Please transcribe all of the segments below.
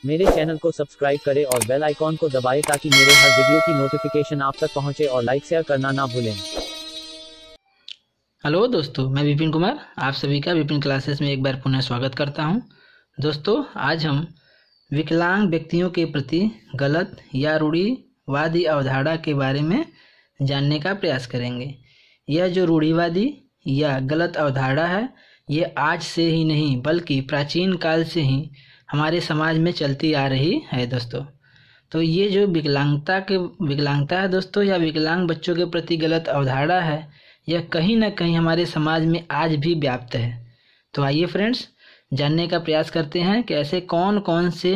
मेरे चैनल को सब्सक्राइब करें और बेल आइकॉन को दबाएं ताकि मेरे हर वीडियो की नोटिफिकेशन आप तक पहुंचे और लाइक शेयर करना ना भूलें। हेलो दोस्तों, मैं विपिन कुमार आप सभी का विपिन क्लासेस में एक बार पुनः स्वागत करता हूं। दोस्तों, आज हम विकलांग व्यक्तियों के प्रति गलत या रूढ़िवादी अवधारणा के बारे में जानने का प्रयास करेंगे। यह जो रूढ़िवादी या गलत अवधारणा है, ये आज से ही नहीं बल्कि प्राचीन काल से ही हमारे समाज में चलती आ रही है दोस्तों। तो ये जो विकलांगता है दोस्तों, या विकलांग बच्चों के प्रति गलत अवधारणा है, यह कहीं ना कहीं हमारे समाज में आज भी व्याप्त है। तो आइए फ्रेंड्स, जानने का प्रयास करते हैं कि ऐसे कौन कौन से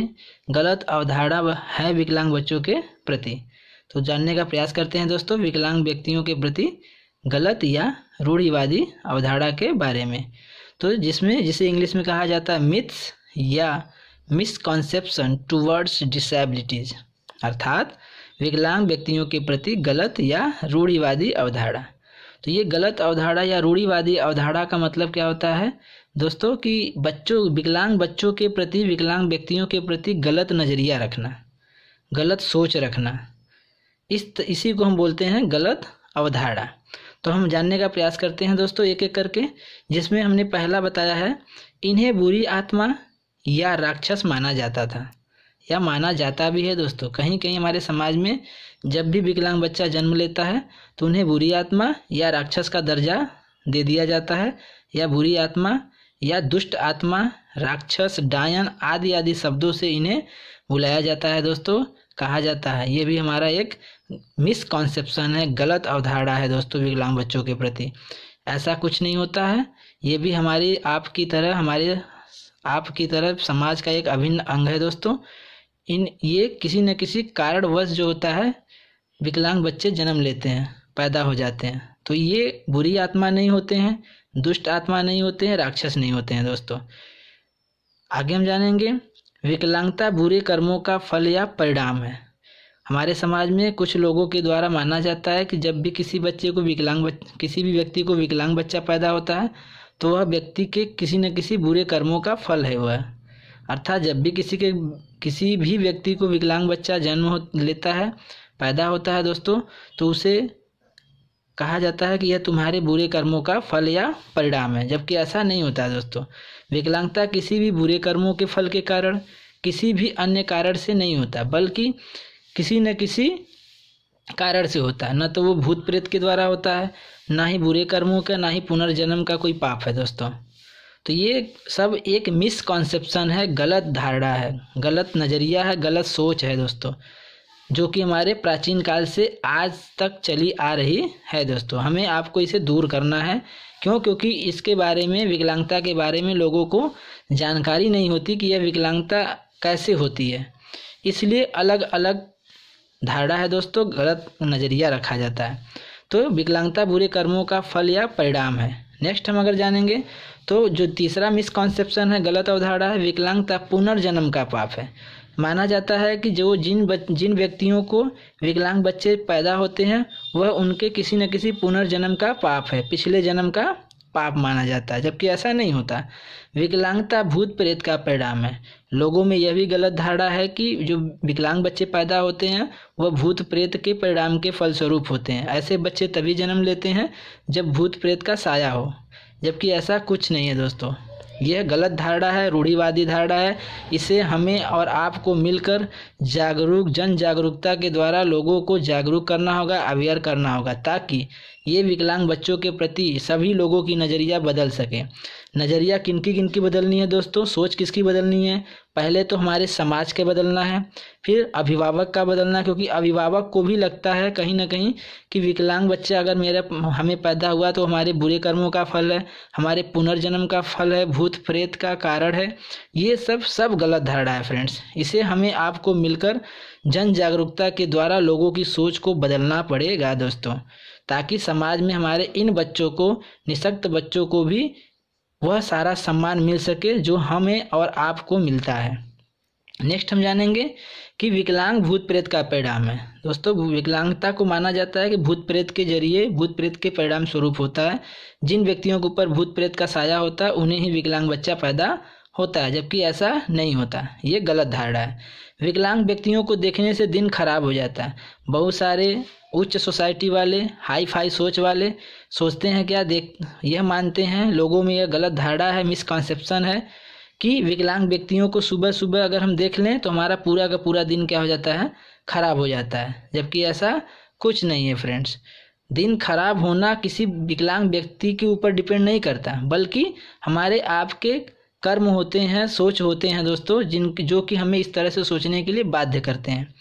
गलत अवधारणा है विकलांग बच्चों के प्रति। तो जानने का प्रयास करते हैं दोस्तों विकलांग व्यक्तियों के प्रति गलत या रूढ़िवादी अवधारणा के बारे में। तो जिसे इंग्लिश में कहा जाता है मिथ्स या मिसकॉन्सेप्शन टुवर्ड्स डिसेबिलिटीज, अर्थात विकलांग व्यक्तियों के प्रति गलत या रूढ़िवादी अवधारणा। तो ये गलत अवधारणा या रूढ़िवादी अवधारणा का मतलब क्या होता है दोस्तों कि विकलांग बच्चों के प्रति, विकलांग व्यक्तियों के प्रति गलत नज़रिया रखना, गलत सोच रखना, इसी को हम बोलते हैं गलत अवधारणा। तो हम जानने का प्रयास करते हैं दोस्तों एक एक करके, जिसमें हमने पहला बताया है, इन्हें बुरी आत्मा या राक्षस माना जाता था या माना जाता भी है दोस्तों। कहीं कहीं हमारे समाज में जब भी विकलांग बच्चा जन्म लेता है तो उन्हें बुरी आत्मा या राक्षस का दर्जा दे दिया जाता है, या बुरी आत्मा या दुष्ट आत्मा, राक्षस, डायन आदि आदि शब्दों से इन्हें बुलाया जाता है दोस्तों, कहा जाता है। ये भी हमारा एक मिसकॉन्सेप्शन है, गलत अवधारणा है दोस्तों विकलांग बच्चों के प्रति। ऐसा कुछ नहीं होता है, ये भी आपकी तरह समाज का एक अभिन्न अंग है दोस्तों। ये किसी न किसी कारणवश जो होता है, विकलांग बच्चे जन्म लेते हैं, पैदा हो जाते हैं, तो ये बुरी आत्मा नहीं होते हैं, दुष्ट आत्मा नहीं होते हैं, राक्षस नहीं होते हैं दोस्तों। आगे हम जानेंगे, विकलांगता बुरे कर्मों का फल या परिणाम है। हमारे समाज में कुछ लोगों के द्वारा माना जाता है कि जब भी किसी भी व्यक्ति को विकलांग बच्चा पैदा होता है तो वह व्यक्ति के किसी न किसी बुरे कर्मों का फल है वह। अर्थात जब भी किसी भी व्यक्ति को विकलांग बच्चा लेता है, पैदा होता है दोस्तों, तो उसे कहा जाता है कि यह तुम्हारे बुरे कर्मों का फल या परिणाम है, जबकि ऐसा नहीं होता है दोस्तों। विकलांगता किसी भी बुरे कर्मों के फल के कारण, किसी भी अन्य कारण से नहीं होता, बल्कि किसी न किसी कारण से होता है। न तो वो भूत प्रेत के द्वारा होता है, ना ही बुरे कर्मों का, ना ही पुनर्जन्म का कोई पाप है दोस्तों। तो ये सब एक मिसकॉन्सेप्शन है, गलत धारणा है, गलत नज़रिया है, गलत सोच है दोस्तों, जो कि हमारे प्राचीन काल से आज तक चली आ रही है दोस्तों। हमें आपको इसे दूर करना है। क्योंकि इसके बारे में, विकलांगता के बारे में लोगों को जानकारी नहीं होती कि यह विकलांगता कैसे होती है, इसलिए अलग अलग धारणा है दोस्तों, गलत नज़रिया रखा जाता है। तो विकलांगता बुरे कर्मों का फल या परिणाम है। नेक्स्ट हम अगर जानेंगे तो जो तीसरा मिसकॉन्सेप्शन है, गलत अवधारणा है, विकलांगता पुनर्जन्म का पाप है। माना जाता है कि जिन व्यक्तियों को विकलांग बच्चे पैदा होते हैं वह उनके किसी न किसी पुनर्जन्म का पाप है, पिछले जन्म का पाप माना जाता है, जबकि ऐसा नहीं होता। विकलांगता भूत प्रेत का परिणाम है। लोगों में यह भी गलत धारणा है कि जो विकलांग बच्चे पैदा होते हैं वह भूत प्रेत के परिणाम के फलस्वरूप होते हैं। ऐसे बच्चे तभी जन्म लेते हैं जब भूत प्रेत का साया हो, जबकि ऐसा कुछ नहीं है दोस्तों। यह गलत धारणा है, रूढ़िवादी धारणा है। इसे हमें और आपको मिलकर जन जागरूकता के द्वारा लोगों को जागरूक करना होगा, अवेयर करना होगा, ताकि ये विकलांग बच्चों के प्रति सभी लोगों की नज़रिया बदल सके। नज़रिया किनकी बदलनी है दोस्तों, सोच किसकी बदलनी है? पहले तो हमारे समाज के बदलना है, फिर अभिभावक का बदलना, क्योंकि अभिभावक को भी लगता है कहीं ना कहीं कि विकलांग बच्चा अगर हमें पैदा हुआ तो हमारे बुरे कर्मों का फल है, हमारे पुनर्जन्म का फल है, भूत प्रेत का कारण है। ये सब गलत धारणा है फ्रेंड्स। इसे हमें आपको मिलकर जन जागरूकता के द्वारा लोगों की सोच को बदलना पड़ेगा दोस्तों, ताकि समाज में हमारे इन बच्चों को, निःशक्त बच्चों को भी वह सारा सम्मान मिल सके जो हमें और आपको मिलता है। नेक्स्ट हम जानेंगे कि विकलांग भूत प्रेत का परिणाम है। दोस्तों, विकलांगता को माना जाता है कि भूत प्रेत के जरिए, भूत प्रेत के परिणाम स्वरूप होता है। जिन व्यक्तियों के ऊपर भूत प्रेत का साया होता है उन्हें ही विकलांग बच्चा पैदा होता है, जबकि ऐसा नहीं होता। ये गलत धारणा है। विकलांग व्यक्तियों को देखने से दिन खराब हो जाता है। बहुत सारे उच्च सोसाइटी वाले, हाई फाई सोच वाले सोचते हैं क्या, यह मानते हैं, लोगों में यह गलत धारणा है, मिसकॉन्सेप्शन है कि विकलांग व्यक्तियों को सुबह सुबह अगर हम देख लें तो हमारा पूरा का पूरा दिन क्या हो जाता है, खराब हो जाता है। जबकि ऐसा कुछ नहीं है फ्रेंड्स। दिन खराब होना किसी विकलांग व्यक्ति के ऊपर डिपेंड नहीं करता, बल्कि हमारे आपके कर्म होते हैं, सोच होते हैं दोस्तों, जो कि हमें इस तरह से सोचने के लिए बाध्य करते हैं।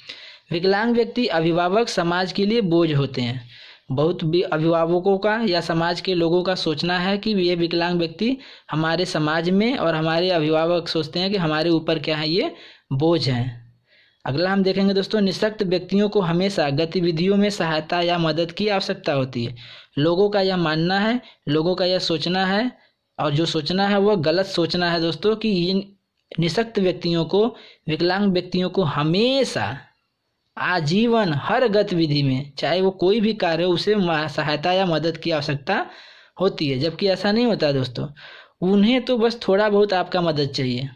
विकलांग व्यक्ति अभिभावक समाज के लिए बोझ होते हैं। बहुत भी अभिभावकों का या समाज के लोगों का सोचना है कि ये विकलांग व्यक्ति हमारे समाज में, और हमारे अभिभावक सोचते हैं कि हमारे ऊपर क्या है, ये बोझ है। अगला हम देखेंगे दोस्तों, निःशक्त व्यक्तियों को हमेशा गतिविधियों में सहायता या मदद की आवश्यकता होती है। लोगों का यह मानना है, लोगों का यह सोचना है, और जो सोचना है वह गलत सोचना है दोस्तों, कि इन निःशक्त व्यक्तियों को, विकलांग व्यक्तियों को हमेशा आजीवन हर गतिविधि में, चाहे वो कोई भी कार्य हो, उसे सहायता या मदद की आवश्यकता होती है। जबकि ऐसा नहीं होता दोस्तों। उन्हें तो बस थोड़ा बहुत आपका मदद चाहिए,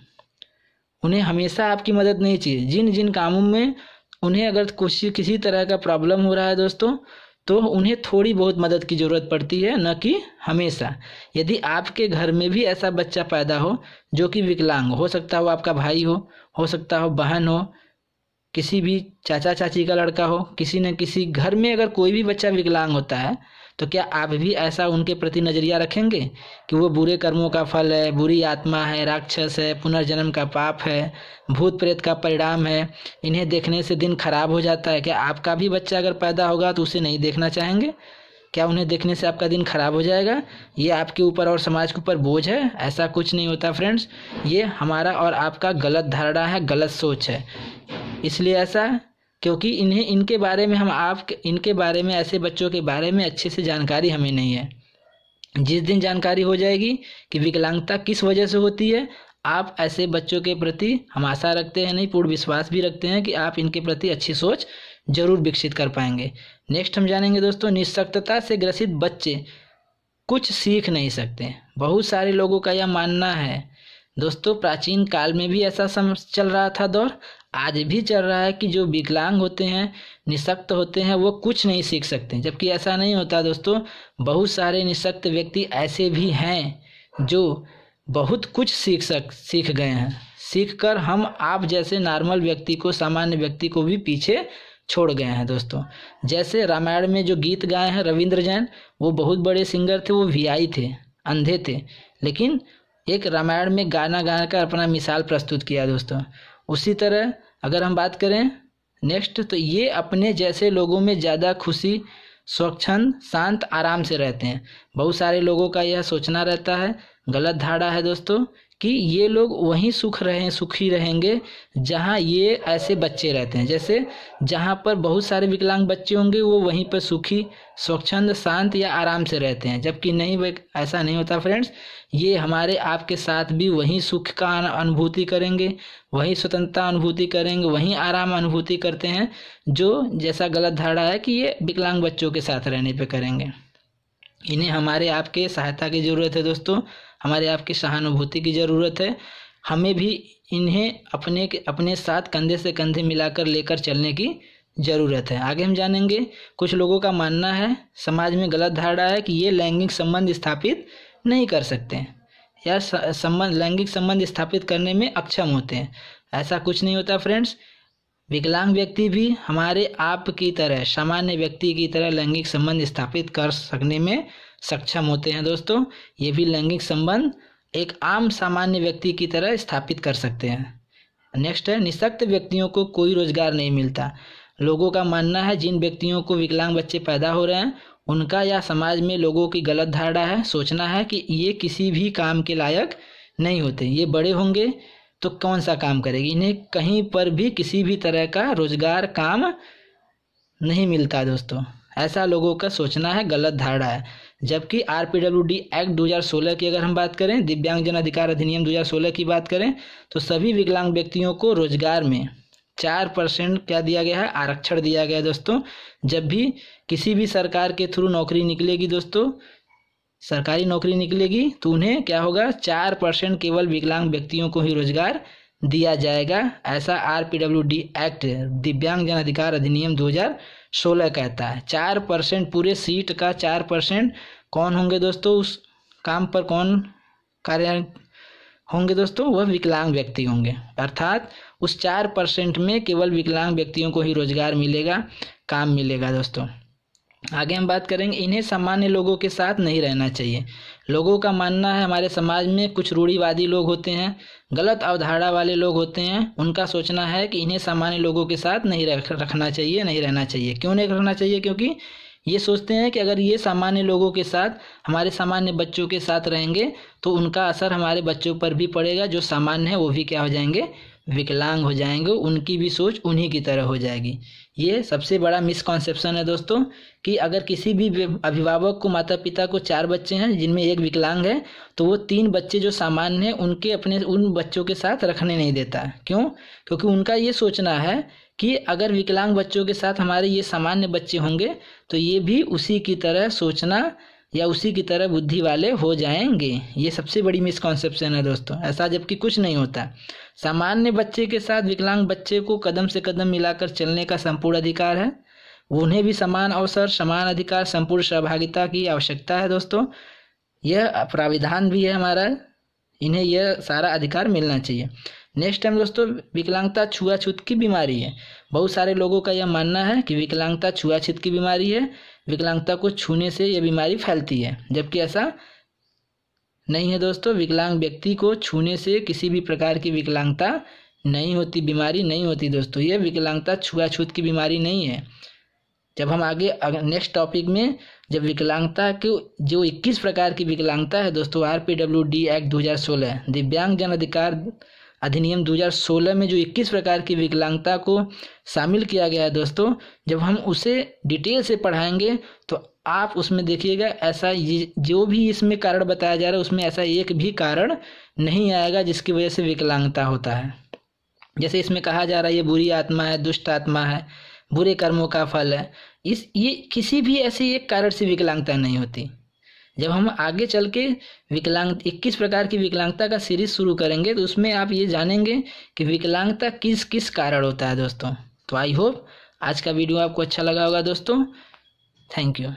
उन्हें हमेशा आपकी मदद नहीं चाहिए। जिन जिन कामों में उन्हें अगर किसी तरह का प्रॉब्लम हो रहा है दोस्तों, तो उन्हें थोड़ी बहुत मदद की ज़रूरत पड़ती है, न कि हमेशा। यदि आपके घर में भी ऐसा बच्चा पैदा हो जो कि विकलांग हो सकता हो आपका भाई हो सकता हो बहन हो, किसी भी चाचा चाची का लड़का हो, किसी न किसी घर में अगर कोई भी बच्चा विकलांग होता है, तो क्या आप भी ऐसा उनके प्रति नज़रिया रखेंगे कि वो बुरे कर्मों का फल है, बुरी आत्मा है, राक्षस है, पुनर्जन्म का पाप है, भूत प्रेत का परिणाम है, इन्हें देखने से दिन खराब हो जाता है? क्या आपका भी बच्चा अगर पैदा होगा तो उसे नहीं देखना चाहेंगे? क्या उन्हें देखने से आपका दिन खराब हो जाएगा? ये आपके ऊपर और समाज के ऊपर बोझ है? ऐसा कुछ नहीं होता फ्रेंड्स। ये हमारा और आपका गलत धारणा है, गलत सोच है। इसलिए ऐसा, क्योंकि इनके बारे में इनके बारे में, ऐसे बच्चों के बारे में अच्छे से जानकारी हमें नहीं है। जिस दिन जानकारी हो जाएगी कि विकलांगता किस वजह से होती है, आप ऐसे बच्चों के प्रति, हम आशा रखते हैं, नहीं पूर्ण विश्वास भी रखते हैं कि आप इनके प्रति अच्छी सोच जरूर विकसित कर पाएंगे। नेक्स्ट हम जानेंगे दोस्तों, निःशक्तता से ग्रसित बच्चे कुछ सीख नहीं सकते। बहुत सारे लोगों का यह मानना है दोस्तों, प्राचीन काल में भी ऐसा चल रहा था दौर, आज भी चल रहा है, कि जो विकलांग होते हैं, निःशक्त होते हैं, वो कुछ नहीं सीख सकते। जबकि ऐसा नहीं होता दोस्तों। बहुत सारे निःशक्त व्यक्ति ऐसे भी हैं जो बहुत कुछ सीख गए हैं। सीख कर हम आप जैसे नॉर्मल व्यक्ति को, सामान्य व्यक्ति को भी पीछे छोड़ गए हैं दोस्तों। जैसे रामायण में जो गीत गाए हैं रविंद्र जैन, वो बहुत बड़े सिंगर थे, वो वीआई थे, अंधे थे, लेकिन एक रामायण में गाना गाकर अपना मिसाल प्रस्तुत किया दोस्तों। उसी तरह अगर हम बात करें नेक्स्ट, तो ये अपने जैसे लोगों में ज़्यादा खुशी, स्वच्छंद, शांत, आराम से रहते हैं। बहुत सारे लोगों का यह सोचना रहता है, गलत धारणा है दोस्तों, कि ये लोग वहीं सुखी रहेंगे जहां ये ऐसे बच्चे रहते हैं। जैसे जहां पर बहुत सारे विकलांग बच्चे होंगे, वो वहीं पर सुखी, स्वच्छंद, शांत या आराम से रहते हैं। जबकि नहीं, ऐसा नहीं होता फ्रेंड्स। ये हमारे आपके साथ भी वहीं सुख का अनुभूति करेंगे, वहीं स्वतंत्रता अनुभूति करेंगे, वहीं आराम अनुभूति करते हैं, जो जैसा गलत धारणा है कि ये विकलांग बच्चों के साथ रहने पे करेंगे। इन्हें हमारे आपके सहायता की ज़रूरत है दोस्तों, हमारे आपकी सहानुभूति की ज़रूरत है। हमें भी इन्हें अपने साथ कंधे से कंधे मिलाकर लेकर चलने की ज़रूरत है। आगे हम जानेंगे, कुछ लोगों का मानना है, समाज में गलत धारणा है कि ये लैंगिक संबंध स्थापित नहीं कर सकते या लैंगिक संबंध स्थापित करने में अक्षम होते हैं। ऐसा कुछ नहीं होता फ्रेंड्स। विकलांग व्यक्ति भी हमारे आप की तरह, सामान्य व्यक्ति की तरह लैंगिक संबंध स्थापित कर सकने में सक्षम होते हैं दोस्तों। ये भी लैंगिक संबंध एक आम सामान्य व्यक्ति की तरह स्थापित कर सकते हैं। नेक्स्ट है, निःशक्त व्यक्तियों को कोई रोजगार नहीं मिलता। लोगों का मानना है, जिन व्यक्तियों को विकलांग बच्चे पैदा हो रहे हैं, उनका या समाज में लोगों की गलत धारणा है, सोचना है कि ये किसी भी काम के लायक नहीं होते। ये बड़े होंगे तो कौन सा काम करेगी, इन्हें कहीं पर भी किसी भी तरह का रोजगार काम नहीं मिलता दोस्तों। ऐसा लोगों का सोचना है, गलत धारणा है। जबकि आरपीडब्ल्यूडी एक्ट 2016 की अगर हम बात करें, दिव्यांगजन अधिकार अधिनियम 2016 की बात करें, तो सभी विकलांग व्यक्तियों को रोजगार में 4% क्या दिया गया है, आरक्षण दिया गया है दोस्तों। जब भी किसी भी सरकार के थ्रू नौकरी निकलेगी दोस्तों, सरकारी नौकरी निकलेगी तो उन्हें क्या होगा, 4% केवल विकलांग व्यक्तियों को ही रोजगार दिया जाएगा। ऐसा RPWD एक्ट, दिव्यांग जन अधिकार अधिनियम 2016 कहता है। 4% पूरे सीट का 4% कौन होंगे दोस्तों, उस काम पर कौन कार्य होंगे दोस्तों, वह विकलांग व्यक्ति होंगे। अर्थात उस 4% में केवल विकलांग व्यक्तियों को ही रोजगार मिलेगा, काम मिलेगा दोस्तों। आगे हम बात करेंगे, इन्हें सामान्य लोगों के साथ नहीं रहना चाहिए। लोगों का मानना है, हमारे समाज में कुछ रूढ़िवादी लोग होते हैं, गलत अवधारणा वाले लोग होते हैं, उनका सोचना है कि इन्हें सामान्य लोगों के साथ नहीं रखना चाहिए, नहीं रहना चाहिए। क्यों नहीं रखना चाहिए? क्योंकि ये सोचते हैं कि अगर ये सामान्य लोगों के साथ, हमारे सामान्य बच्चों के साथ रहेंगे तो उनका असर हमारे बच्चों पर भी पड़ेगा। जो सामान्य है वो भी क्या हो जाएंगे, विकलांग हो जाएंगे, उनकी भी सोच उन्हीं की तरह हो जाएगी। ये सबसे बड़ा मिसकॉन्सेप्शन है दोस्तों कि अगर किसी भी अभिभावक को, माता पिता को 4 बच्चे हैं जिनमें एक विकलांग है, तो वो 3 बच्चे जो सामान्य हैं उनके अपने उन बच्चों के साथ रखने नहीं देता। क्यों? क्योंकि उनका ये सोचना है कि अगर विकलांग बच्चों के साथ हमारे ये सामान्य बच्चे होंगे तो ये भी उसी की तरह सोचना या उसी की तरह बुद्धि वाले हो जाएंगे। ये सबसे बड़ी मिसकॉन्सेप्शन है दोस्तों, ऐसा जबकि कुछ नहीं होता। सामान्य बच्चे के साथ विकलांग बच्चे को कदम से कदम मिलाकर चलने का संपूर्ण अधिकार है। उन्हें भी समान अवसर, समान अधिकार, संपूर्ण सहभागिता की आवश्यकता है दोस्तों। यह प्राविधान भी है हमारा, इन्हें यह सारा अधिकार मिलना चाहिए। नेक्स्ट टाइम दोस्तों, विकलांगता छुआछूत की बीमारी है। बहुत सारे लोगों का यह मानना है कि विकलांगता छुआछूत की बीमारी है, विकलांगता को छूने से यह बीमारी फैलती है, जबकि ऐसा नहीं है दोस्तों। विकलांग व्यक्ति को छूने से किसी भी प्रकार की विकलांगता नहीं होती, बीमारी नहीं होती दोस्तों। यह विकलांगता छुआछूत की बीमारी नहीं है। जब हम आगे नेक्स्ट टॉपिक में, जब विकलांगता के जो 21 प्रकार की विकलांगता है दोस्तों, RPWD एक्ट 2016, दिव्यांग जन अधिकार अधिनियम 2016 में जो 21 प्रकार की विकलांगता को शामिल किया गया है दोस्तों, जब हम उसे डिटेल से पढ़ाएंगे तो आप उसमें देखिएगा ऐसा जो भी इसमें कारण बताया जा रहा है उसमें ऐसा एक भी कारण नहीं आएगा जिसकी वजह से विकलांगता होता है। जैसे इसमें कहा जा रहा है ये बुरी आत्मा है, दुष्ट आत्मा है, बुरे कर्मों का फल है, ये किसी भी ऐसे एक कारण से विकलांगता नहीं होती। जब हम आगे चल के 21 प्रकार की विकलांगता का सीरीज शुरू करेंगे तो उसमें आप ये जानेंगे कि विकलांगता किस किस कारण होता है दोस्तों। तो आई होप आज का वीडियो आपको अच्छा लगा होगा दोस्तों। Thank you.